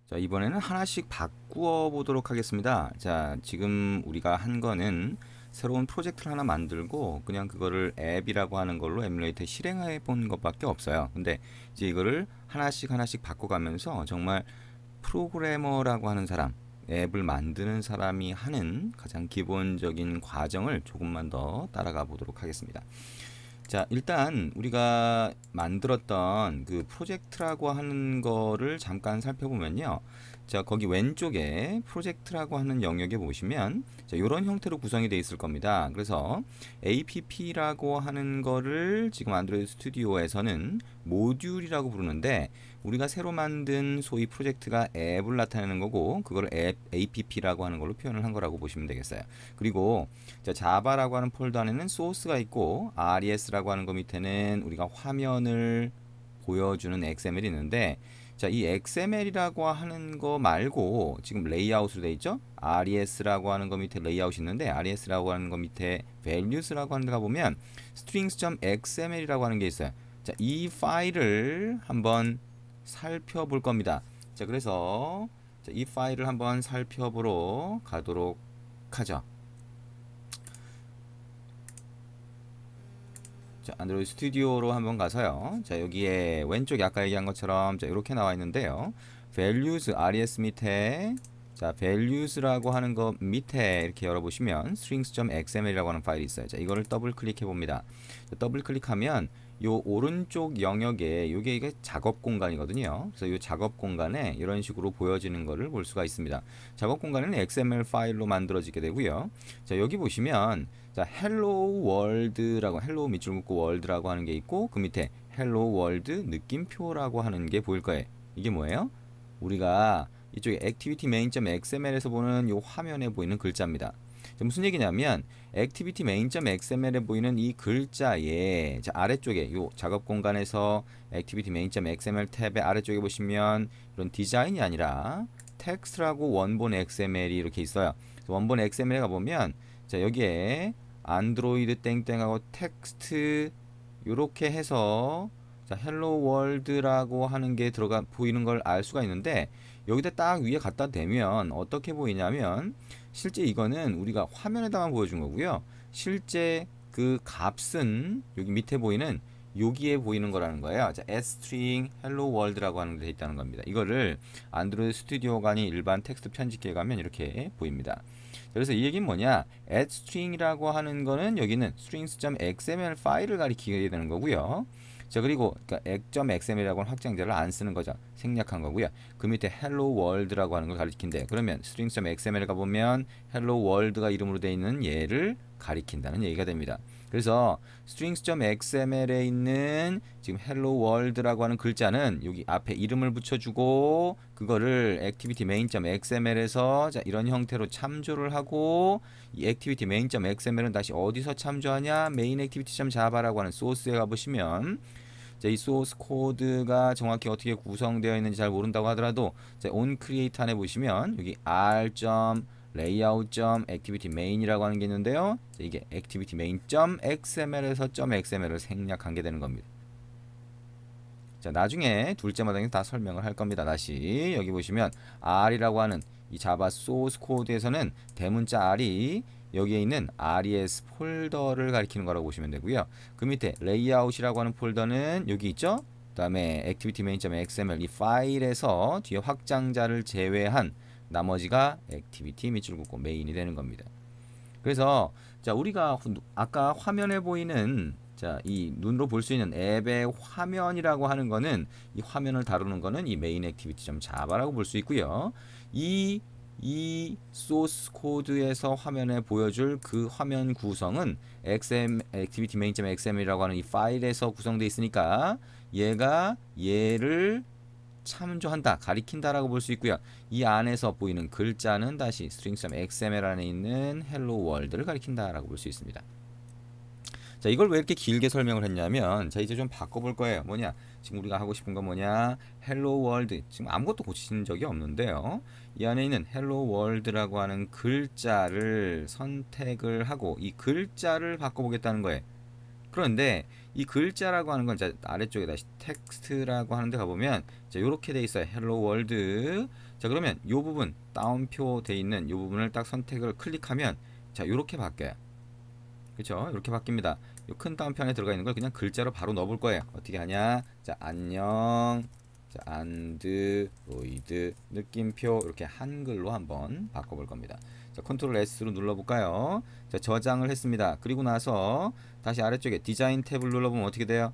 자, 이번에는 하나씩 바꾸어 보도록 하겠습니다. 자, 지금 우리가 한 거는 새로운 프로젝트를 하나 만들고 그냥 그거를 앱이라고 하는 걸로 에뮬레이터에 실행해 본 것밖에 없어요. 근데 이제 이거를 하나씩 하나씩 바꿔가면서 정말 프로그래머라고 하는 사람, 앱을 만드는 사람이 하는 가장 기본적인 과정을 조금만 더 따라가 보도록 하겠습니다. 자, 일단 우리가 만들었던 그 프로젝트라고 하는 거를 잠깐 살펴보면요. 자, 거기 왼쪽에 프로젝트라고 하는 영역에 보시면 자, 이런 형태로 구성이 되어 있을 겁니다. 그래서 app라고 하는 거를 지금 안드로이드 스튜디오에서는 모듈이라고 부르는데 우리가 새로 만든 소위 프로젝트가 앱을 나타내는 거고 그걸 앱 app라고 하는 걸로 표현을 한 거라고 보시면 되겠어요. 그리고 자, 자바라고 하는 폴더 안에는 소스가 있고 res라고 하는 거 밑에는 우리가 화면을 보여주는 XML이 있는데 자, 이 XML이라고 하는 거 말고 지금 레이아웃으로 되어 있죠? res라고 하는 거 밑에 레이아웃이 있는데 res라고 하는 거 밑에 values라고 하는 데 가보면 strings.xml이라고 하는 게 있어요. 자, 이 파일을 한번 살펴볼 겁니다. 자, 그래서 자, 이 파일을 한번 살펴보러 가도록 하죠. 자, 안드로이드 스튜디오로 한번 가서요. 자, 여기에 왼쪽에 아까 얘기한 것처럼 자, 이렇게 나와 있는데요. values res 밑에 자, values라고 하는 거 밑에 이렇게 열어보시면 strings.xml이라고 하는 파일이 있어요. 자, 이거를 더블 클릭해 봅니다. 더블 클릭하면 요 오른쪽 영역에 요게 이게 작업 공간이거든요. 그래서 요 작업 공간에 이런 식으로 보여지는 거를 볼 수가 있습니다. 작업 공간은 XML 파일로 만들어지게 되고요. 자, 여기 보시면 자, 헬로 월드라고 헬로 밑줄 긋고 월드라고 하는 게 있고 그 밑에 헬로 월드 느낌표라고 하는 게 보일 거예요. 이게 뭐예요? 우리가 이쪽에 activity main.xml에서 보는 이 화면에 보이는 글자입니다. 무슨 얘기냐면 activity main.xml에 보이는 이 글자의 자, 아래쪽에 이 작업 공간에서 activity main.xml 탭의 아래쪽에 보시면 이런 디자인이 아니라 텍스트라고 원본 XML이 이렇게 있어요. 원본 XML에 가보면 자, 여기에 안드로이드 땡땡하고 텍스트 요렇게 해서 자, 헬로 월드라고 하는 게 들어가 보이는 걸 알 수가 있는데 여기다 딱 위에 갖다 대면 어떻게 보이냐면 실제 이거는 우리가 화면에다만 보여준 거고요. 실제 그 값은 여기 밑에 보이는 여기에 보이는 거라는 거예요. 자, string hello world라고 하는 게 있다는 겁니다. 이거를 안드로이드 스튜디오가 아닌 일반 텍스트 편집기에 가면 이렇게 보입니다. 그래서 이 얘기는 뭐냐? addString이라고 하는 거는 여기는 strings.xml 파일을 가리키게 되는 거고요. 자, 그리고 그러니까 egg.xml이라고 하는 확장자를 안 쓰는 거죠. 생략한 거고요. 그 밑에 hello world라고 하는 걸 가리킨대. 그러면 strings.xml 가보면 hello world가 이름으로 되어 있는 얘를 가리킨다는 얘기가 됩니다. 그래서 strings.xml에 있는 지금 hello world라고 하는 글자는 여기 앞에 이름을 붙여주고 그거를 activity main.xml에서 자, 이런 형태로 참조를 하고 이 activity main.xml은 다시 어디서 참조하냐? main activity.java라고 하는 소스에 가보시면 자, 이 소스 코드가 정확히 어떻게 구성되어 있는지 잘 모른다고 하더라도 자, on create 안에 보시면 여기 r. layout.activity main이라고 하는 게 있는데요. 자, 이게 activity main.xml에서 .xml을 생략한 게 되는 겁니다. 자, 나중에 둘째 마당에서 다 설명을 할 겁니다. 다시 여기 보시면 R이라고 하는 이 자바 소스 코드에서는 대문자 R이 여기에 있는 res 폴더를 가리키는 거라고 보시면 되고요. 그 밑에 layout이라고 하는 폴더는 여기 있죠. 그 다음에 activity main.xml 이 파일에서 뒤에 확장자를 제외한 나머지가 activity 밑줄 긋고 main이 되는 겁니다. 그래서 자, 우리가 아까 화면에 보이는 자, 이 눈으로 볼 수 있는 앱의 화면이라고 하는 거는 이 화면을 다루는 거는 이 main activity.java라고 볼 수 있고요. 이 소스 코드에서 화면에 보여줄 그 화면 구성은 activity main.xml이라고 하는 이 파일에서 구성되어 있으니까 얘를 참조한다, 가리킨다라고 볼 수 있고요. 이 안에서 보이는 글자는 다시 string.xml 안에 있는 hello world를 가리킨다라고 볼 수 있습니다. 자, 이걸 왜 이렇게 길게 설명을 했냐면 자, 이제 좀 바꿔볼 거예요. 뭐냐? 지금 우리가 하고 싶은 건 뭐냐? hello world. 지금 아무것도 고친 적이 없는데요. 이 안에 있는 hello world라고 하는 글자를 선택을 하고 이 글자를 바꿔보겠다는 거예요. 그런데 이 글자라고 하는 건 자, 아래쪽에 다시 텍스트라고 하는 데 가보면 자, 요렇게 돼 있어요. 헬로 월드. 자, 그러면 요 부분 따옴표 돼 있는 요 부분을 딱 선택을 클릭하면 자, 요렇게 바뀌어요. 그쵸? 이렇게 바뀝니다. 요 큰 따옴표 안에 들어가 있는 걸 그냥 글자로 바로 넣어볼 거예요. 어떻게 하냐? 자, 안녕. 자, 안드로이드 느낌표 이렇게 한글로 한번 바꿔볼 겁니다. 자, 컨트롤 S로 눌러볼까요? 자, 저장을 했습니다. 그리고 나서 다시 아래쪽에 디자인 탭을 눌러보면 어떻게 돼요?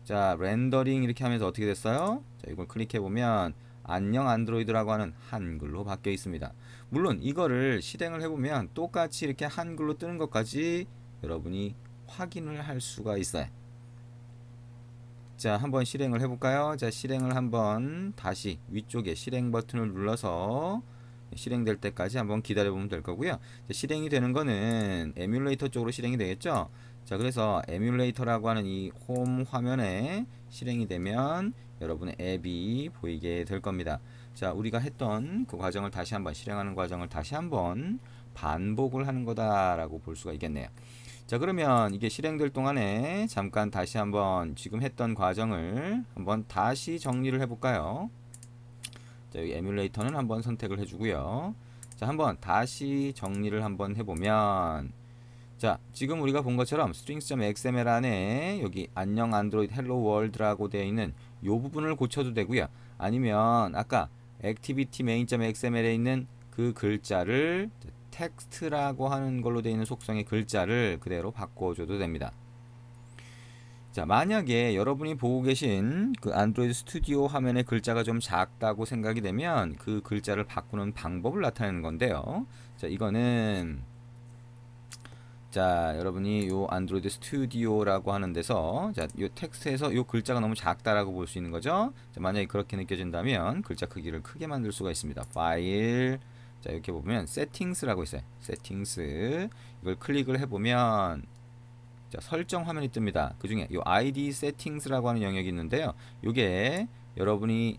자, 렌더링 이렇게 하면서 어떻게 됐어요? 자, 이걸 클릭해보면 안녕 안드로이드라고 하는 한글로 바뀌어 있습니다. 물론 이거를 실행을 해보면 똑같이 이렇게 한글로 뜨는 것까지 여러분이 확인을 할 수가 있어요. 자, 한번 실행을 해볼까요? 자, 실행을 한번 다시 위쪽에 실행 버튼을 눌러서 실행될 때까지 한번 기다려보면 될 거고요. 자, 실행이 되는 거는 에뮬레이터 쪽으로 실행이 되겠죠? 자, 그래서 에뮬레이터라고 하는 이 홈 화면에 실행이 되면 여러분의 앱이 보이게 될 겁니다. 자, 우리가 했던 그 과정을 다시 한번 실행하는 과정을 다시 한번 반복을 하는 거다라고 볼 수가 있겠네요. 자, 그러면 이게 실행될 동안에 잠깐 다시 한번 지금 했던 과정을 한번 다시 정리를 해볼까요? 자, 여기 에뮬레이터는 한번 선택을 해주고요. 자, 한번 다시 정리를 한번 해보면 자, 지금 우리가 본 것처럼 strings.xml 안에 여기 안녕 안드로이드 헬로 월드라고 되어 있는 요 부분을 고쳐도 되고요. 아니면 아까 activity main.xml에 있는 그 글자를 텍스트라고 하는 걸로 되어 있는 속성의 글자를 그대로 바꿔줘도 됩니다. 자, 만약에 여러분이 보고 계신 그 안드로이드 스튜디오 화면의 글자가 좀 작다고 생각이 되면 그 글자를 바꾸는 방법을 나타내는 건데요. 자, 이거는 자, 여러분이 요 안드로이드 스튜디오라고 하는 데서 자, 요 텍스트에서 요 글자가 너무 작다라고 볼 수 있는 거죠. 자, 만약에 그렇게 느껴진다면 글자 크기를 크게 만들 수가 있습니다. 파일 자, 이렇게 보면 세팅스라고 있어요. 세팅스 이걸 클릭을 해보면 자, 설정 화면이 뜹니다. 그 중에 요 ID 세팅스라고 하는 영역이 있는데요. 요게 여러분이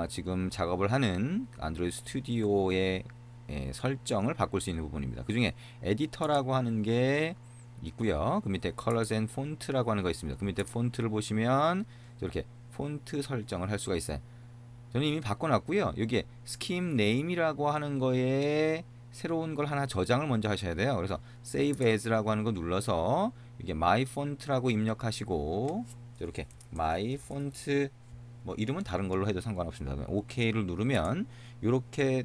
지금 작업을 하는 안드로이드 스튜디오의 설정을 바꿀 수 있는 부분입니다. 그 중에 에디터라고 하는 게 있고요. 그 밑에 Colors and Font라고 하는 거 있습니다. 그 밑에 폰트를 보시면 이렇게 폰트 설정을 할 수가 있어요. 저는 이미 바꿔놨고요. 여기에 Scheme Name이라고 하는 거에 새로운 걸 하나 저장을 먼저 하셔야 돼요. 그래서 Save As라고 하는 거 눌러서 이게 My Font라고 입력하시고 이렇게 My Font 뭐 이름은 다른 걸로 해도 상관없습니다. OK를 누르면 이렇게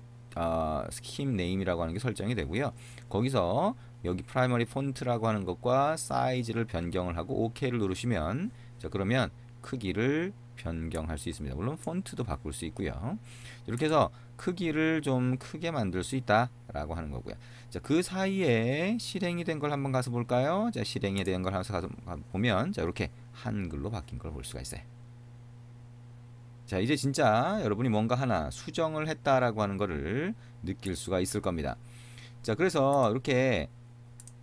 스킴 네임이라고 하는 게 설정이 되고요. 거기서 여기 프라이머리 폰트라고 하는 것과 사이즈를 변경을 하고 OK를 누르시면 자, 그러면 크기를 변경할 수 있습니다. 물론 폰트도 바꿀 수 있고요. 이렇게 해서 크기를 좀 크게 만들 수 있다라고 하는 거고요. 자, 그 사이에 실행이 된 걸 한번 가서 볼까요? 자, 실행이 된 걸 가서 보면 자, 이렇게 한글로 바뀐 걸 볼 수가 있어요. 자, 이제 진짜 여러분이 뭔가 하나 수정을 했다라고 하는 거를 느낄 수가 있을 겁니다. 자, 그래서 이렇게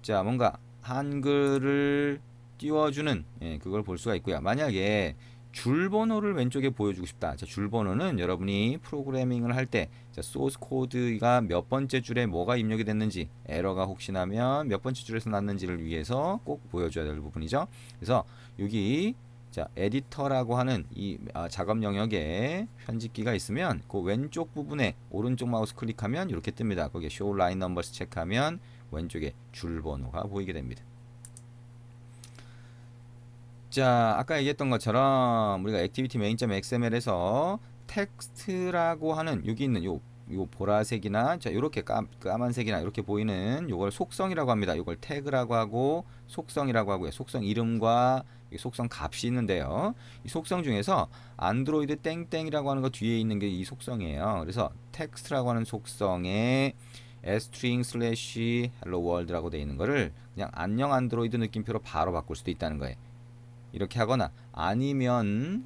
자, 뭔가 한글을 띄워주는 그걸 볼 수가 있고요. 만약에 줄 번호를 왼쪽에 보여주고 싶다. 자, 줄 번호는 여러분이 프로그래밍을 할 때 소스 코드가 몇 번째 줄에 뭐가 입력이 됐는지 에러가 혹시 나면 몇 번째 줄에서 났는지를 위해서 꼭 보여줘야 될 부분이죠. 그래서 여기 자, 에디터라고 하는 이 작업 영역에 편집기가 있으면 그 왼쪽 부분에 오른쪽 마우스 클릭하면 이렇게 뜹니다. 거기에 Show Line Numbers 체크하면 왼쪽에 줄 번호가 보이게 됩니다. 자, 아까 얘기했던 것처럼 우리가 activity main.xml에서 텍스트라고 하는 여기 있는 요 보라색이나 자, 요렇게 까만색이나 이렇게 보이는 요걸 속성이라고 합니다. 요걸 태그라고 하고 속성이라고 하고요. 속성 이름과 속성 값이 있는데요. 이 속성 중에서 안드로이드 땡땡이라고 하는 거 뒤에 있는 게 이 속성이에요. 그래서 텍스트라고 하는 속성에 string slash hello world라고 되어 있는 거를 그냥 안녕 안드로이드 느낌표로 바로 바꿀 수도 있다는 거예요. 이렇게 하거나 아니면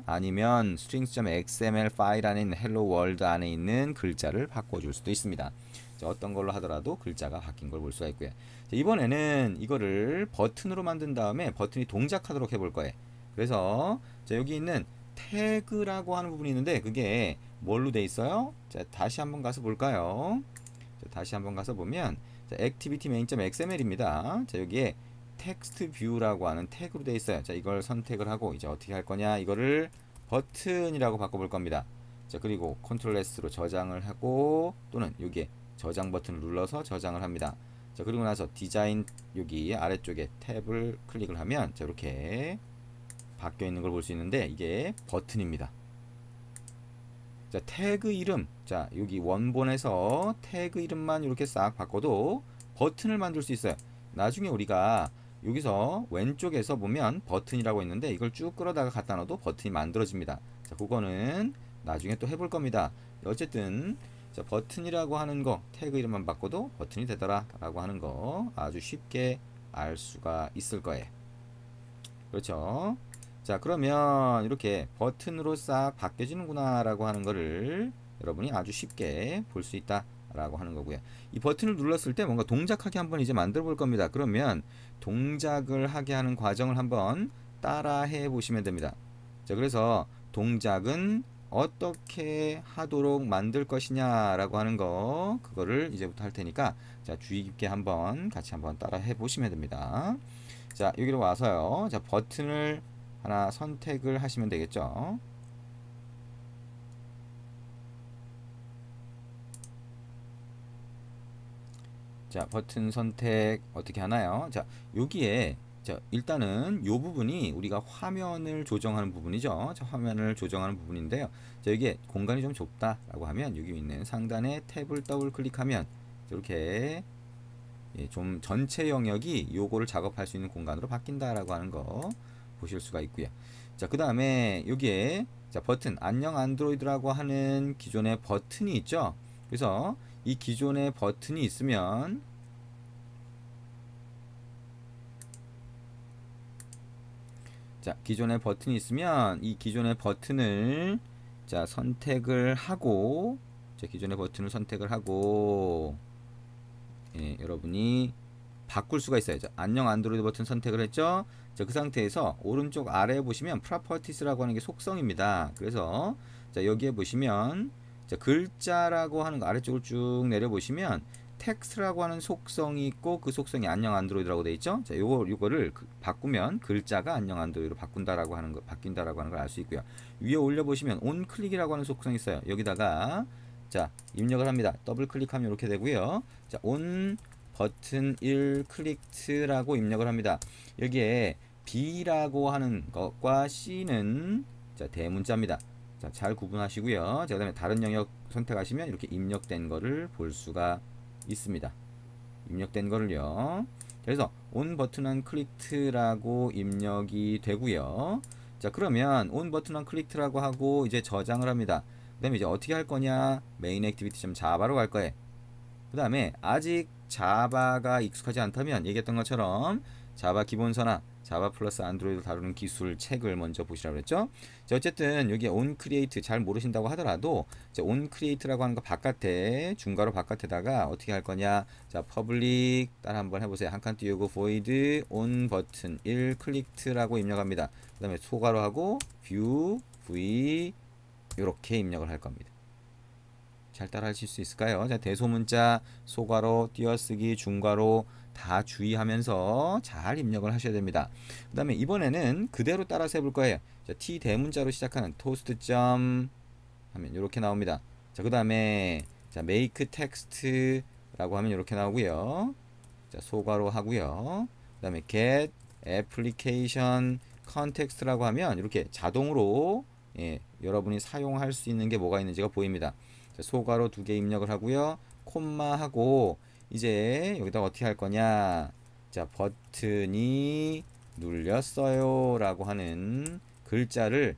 strings.xml 파일 안에 있는 hello world 안에 있는 글자를 바꿔줄 수도 있습니다. 자, 어떤 걸로 하더라도 글자가 바뀐 걸 볼 수가 있고요. 자, 이번에는 이거를 버튼으로 만든 다음에 버튼이 동작하도록 해볼 거예요. 그래서 자, 여기 있는 태그라고 하는 부분이 있는데 그게 뭘로 돼 있어요? 자, 다시 한번 가서 볼까요? 자, 다시 한번 가서 보면 자, activity main.xml입니다. 자, 여기에 텍스트 뷰라고 하는 태그로 되어 있어요. 자, 이걸 선택을 하고 이제 어떻게 할 거냐? 이거를 버튼이라고 바꿔볼 겁니다. 자, 그리고 컨트롤 S로 저장을 하고 또는 여기에 저장 버튼을 눌러서 저장을 합니다. 자, 그리고 나서 디자인 여기 아래쪽에 탭을 클릭을 하면 자, 이렇게 바뀌어 있는 걸 볼 수 있는데 이게 버튼입니다. 자, 태그 이름, 자, 여기 원본에서 태그 이름만 이렇게 싹 바꿔도 버튼을 만들 수 있어요. 나중에 우리가 여기서 왼쪽에서 보면 버튼이라고 있는데 이걸 쭉 끌어다가 갖다 놔도 버튼이 만들어집니다. 자, 그거는 나중에 또 해볼 겁니다. 어쨌든 자, 버튼이라고 하는 거 태그 이름만 바꿔도 버튼이 되더라 라고 하는 거 아주 쉽게 알 수가 있을 거예요. 그렇죠? 자, 그러면 이렇게 버튼으로 싹 바뀌어지는구나 라고 하는 거를 여러분이 아주 쉽게 볼 수 있다 라고 하는 거고요. 이 버튼을 눌렀을 때 뭔가 동작하게 한번 이제 만들어 볼 겁니다. 그러면 동작을 하게 하는 과정을 한번 따라 해 보시면 됩니다. 자, 그래서 동작은 어떻게 하도록 만들 것이냐 라고 하는 거 그거를 이제부터 할 테니까 자, 주의 깊게 한번 같이 한번 따라 해 보시면 됩니다. 자, 여기로 와서요. 자, 버튼을 하나 선택을 하시면 되겠죠. 자, 버튼 선택 어떻게 하나요? 자, 여기에 자, 일단은 요 부분이 우리가 화면을 조정하는 부분이죠. 자, 화면을 조정하는 부분인데요. 자, 여기에 공간이 좀 좁다라고 하면 여기 있는 상단에 탭을 더블 클릭하면 이렇게 예, 좀 전체 영역이 요거를 작업할 수 있는 공간으로 바뀐다라고 하는 거 보실 수가 있고요. 자, 그 다음에 여기에 자, 버튼 안녕 안드로이드라고 하는 기존의 버튼이 있죠. 그래서 이 기존의 버튼이 있으면 자, 기존의 버튼이 있으면 이 기존의 버튼을 자, 선택을 하고 자, 기존의 버튼을 선택을 하고 예, 여러분이 바꿀 수가 있어요. 자, 안녕 안드로이드 버튼 선택을 했죠. 자, 그 상태에서 오른쪽 아래에 보시면 프로퍼티스라고 하는 게 속성입니다. 그래서 자, 여기에 보시면 자, 글자라고 하는 거 아래쪽을 쭉 내려 보시면 텍스트라고 하는 속성이 있고 그 속성이 안녕 안드로이드라고 되어 있죠. 자, 요거를 바꾸면 글자가 안녕 안드로이드로 바꾼다라고 하는 거 바뀐다라고 하는 걸 알 수 있고요. 위에 올려 보시면 온 클릭이라고 하는 속성이 있어요. 여기다가 자, 입력을 합니다. 더블 클릭하면 이렇게 되고요. 자, 온 버튼 1 클릭트라고 입력을 합니다. 여기에 B라고 하는 것과 C는 자, 대문자입니다. 자, 잘 구분하시고요. 자, 그다음에 다른 영역 선택하시면 이렇게 입력된 거를 볼 수가 있습니다. 입력된 거를요. 그래서 온 버튼 한 클릭트라고 입력이 되고요. 자, 그러면 온 버튼 한 클릭트라고 하고 이제 저장을 합니다. 그 다음에 이제 어떻게 할 거냐? 메인 액티비티 자바로 갈 거예요. 그 다음에 아직 자바가 익숙하지 않다면 얘기했던 것처럼 자바 기본서나 자바 플러스 안드로이드 다루는 기술 책을 먼저 보시라고 했죠. 자, 어쨌든 여기 온 크리에이트 잘 모르신다고 하더라도 온 크리에이트라고 하는 거 바깥에 중괄호 바깥에다가 어떻게 할 거냐? 자, 퍼블릭 따라 한번 해보세요. 한 칸 띄우고 void 온 버튼 1 클릭트라고 입력합니다. 그 다음에 소괄호하고 view v 이렇게 입력을 할 겁니다. 잘 따라 하실 수 있을까요? 자, 대소문자, 소괄호, 띄어쓰기, 중괄호 다 주의하면서 잘 입력을 하셔야 됩니다. 그 다음에 이번에는 그대로 따라서 해볼 거예요. 자, T 대문자로 시작하는 토스트 점 하면 이렇게 나옵니다. 자, 그 다음에 자, make text라고 하면 이렇게 나오고요. 자, 소괄호 하고요. 그 다음에 get application context라고 하면 이렇게 자동으로 예, 여러분이 사용할 수 있는 게 뭐가 있는지가 보입니다. 자, 소괄호 2개 입력을 하고요. 콤마 하고 이제 여기다 어떻게 할 거냐? 자, 버튼이 눌렸어요 라고 하는 글자를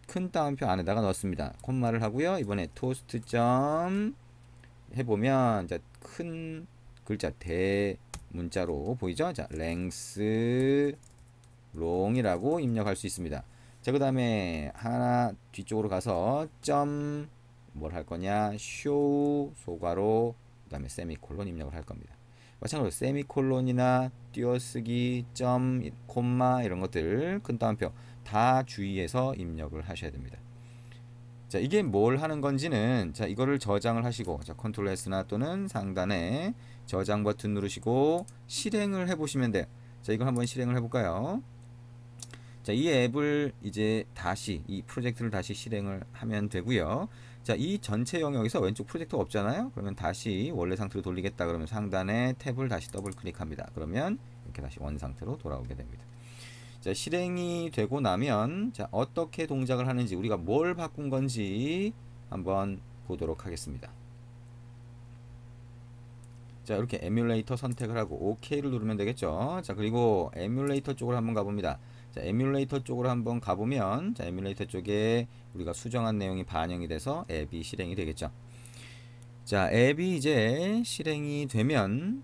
큰 따옴표 안에다가 넣습니다. 콤마를 하고요. 이번에 토스트 점 해보면 자, 큰 글자 대문자로 보이죠? 자, length long이라고 입력할 수 있습니다. 자, 그 다음에 하나 뒤쪽으로 가서 점 뭘 할 거냐? show 소괄호 그 다음에 세미콜론 입력을 할 겁니다. 마찬가지로 세미콜론이나 띄어쓰기 점 콤마 이런 것들 큰 따옴표 다 주의해서 입력을 하셔야 됩니다. 자, 이게 뭘 하는 건지는 자, 이거를 저장을 하시고 자, 컨트롤 S나 또는 상단에 저장 버튼 누르시고 실행을 해 보시면 돼요. 자, 이걸 한번 실행을 해볼까요? 자, 이 앱을 이제 다시 이 프로젝트를 다시 실행을 하면 되고요. 자, 이 전체 영역에서 왼쪽 프로젝트가 없잖아요. 그러면 다시 원래 상태로 돌리겠다 그러면 상단에 탭을 다시 더블 클릭합니다. 그러면 이렇게 다시 원 상태로 돌아오게 됩니다. 자, 실행이 되고 나면 자, 어떻게 동작을 하는지 우리가 뭘 바꾼 건지 한번 보도록 하겠습니다. 자, 이렇게 에뮬레이터 선택을 하고 OK를 누르면 되겠죠. 자, 그리고 에뮬레이터 쪽으로 한번 가봅니다. 자, 에뮬레이터 쪽으로 한번 가보면 자, 에뮬레이터 쪽에 우리가 수정한 내용이 반영이 돼서 앱이 실행이 되겠죠. 자, 앱이 실행이 되면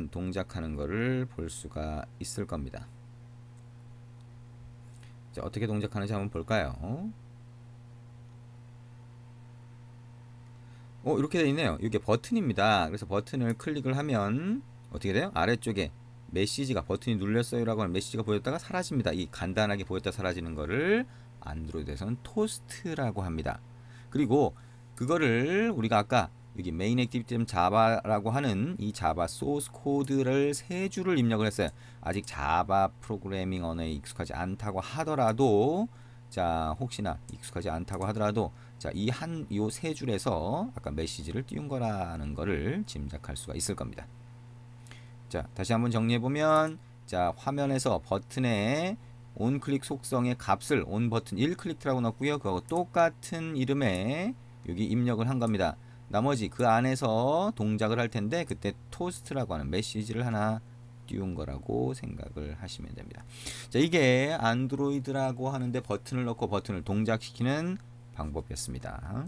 동작하는 거를 볼 수가 있을 겁니다. 자, 어떻게 동작하는지 한번 볼까요? 이렇게 되어 있네요. 이게 버튼입니다. 그래서 버튼을 클릭을 하면 어떻게 돼요? 아래쪽에 메시지가 버튼이 눌렸어요 라고 하는 메시지가 보였다가 사라집니다. 이 간단하게 보였다 사라지는 거를 안드로이드에서는 토스트라고 합니다. 그리고 그거를 우리가 아까 여기 main activity.java라고 하는 이 자바 소스 코드를 세 줄을 입력을 했어요. 아직 자바 프로그래밍 언어에 익숙하지 않다고 하더라도 자, 혹시나 익숙하지 않다고 하더라도 자, 요 세 줄에서 아까 메시지를 띄운 거라는 거를 짐작할 수가 있을 겁니다. 자, 다시 한번 정리해 보면 자, 화면에서 버튼에 온클릭 속성의 값을 온 버튼 1클릭이라고 넣었고요. 그거 똑같은 이름에 여기 입력을 한 겁니다. 나머지 그 안에서 동작을 할 텐데 그때 토스트라고 하는 메시지를 하나 띄운 거라고 생각을 하시면 됩니다. 자, 이게 안드로이드라고 하는데 버튼을 넣고 버튼을 동작시키는 방법이었습니다.